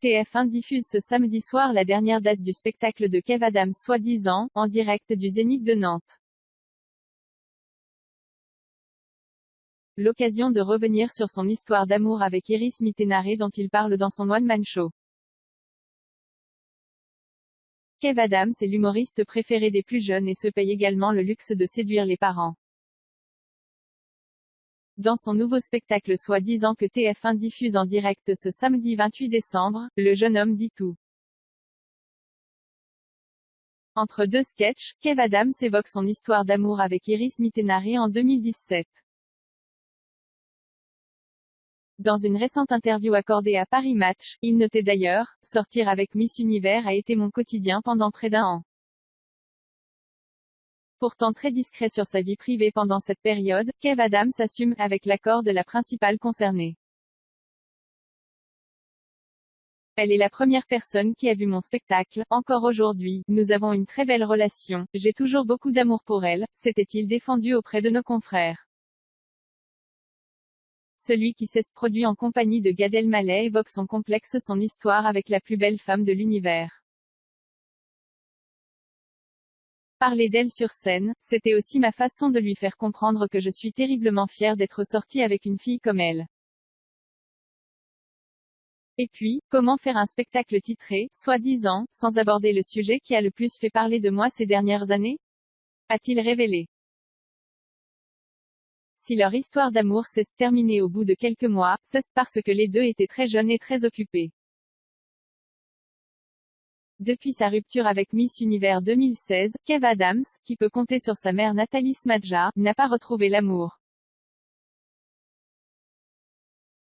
TF1 diffuse ce samedi soir la dernière date du spectacle de Kev Adams soi-disant, en direct du Zénith de Nantes. L'occasion de revenir sur son histoire d'amour avec Iris Mittenare dont il parle dans son one-man show. Kev Adams est l'humoriste préféré des plus jeunes et se paye également le luxe de séduire les parents. Dans son nouveau spectacle soi-disant que TF1 diffuse en direct ce samedi 28 décembre, le jeune homme dit tout. Entre deux sketchs, Kev Adams évoque son histoire d'amour avec Iris Mittenare en 2017. Dans une récente interview accordée à Paris Match, il notait d'ailleurs « Sortir avec Miss Univers a été mon quotidien pendant près d'un an. Pourtant très discret sur sa vie privée pendant cette période, Kev Adams assume, avec l'accord de la principale concernée. Elle est la première personne qui a vu mon spectacle, encore aujourd'hui, nous avons une très belle relation, j'ai toujours beaucoup d'amour pour elle, s'était-il défendu auprès de nos confrères. Celui qui s'est produit en compagnie de Gad Elmaleh évoque son complexe, son histoire avec la plus belle femme de l'univers. Parler d'elle sur scène, c'était aussi ma façon de lui faire comprendre que je suis terriblement fière d'être sortie avec une fille comme elle. Et puis, comment faire un spectacle titré, soi-disant, sans aborder le sujet qui a le plus fait parler de moi ces dernières années? A-t-il révélé. Si leur histoire d'amour s'est terminée au bout de quelques mois, c'est parce que les deux étaient très jeunes et très occupés. Depuis sa rupture avec Miss Univers 2016, Kev Adams, qui peut compter sur sa mère Nathalie Smadja, n'a pas retrouvé l'amour.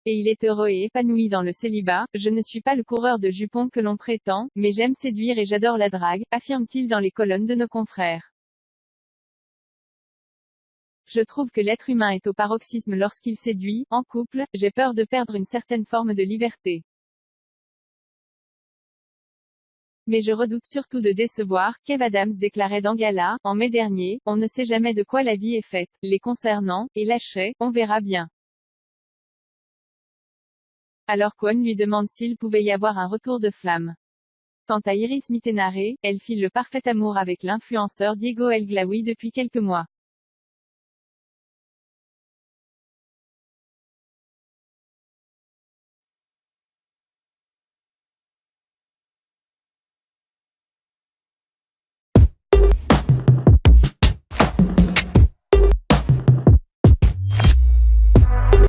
Et il est heureux et épanoui dans le célibat. Je ne suis pas le coureur de jupons que l'on prétend, mais j'aime séduire et j'adore la drague, affirme-t-il dans les colonnes de nos confrères. Je trouve que l'être humain est au paroxysme lorsqu'il séduit, en couple, j'ai peur de perdre une certaine forme de liberté. Mais je redoute surtout de décevoir, Kev Adams déclarait dans Gala, en mai dernier, on ne sait jamais de quoi la vie est faite, les concernant, et lâchait, on verra bien. Alors Kwon lui demande s'il pouvait y avoir un retour de flamme. Quant à Iris Mittenare, elle file le parfait amour avec l'influenceur Diego El Glaoui depuis quelques mois.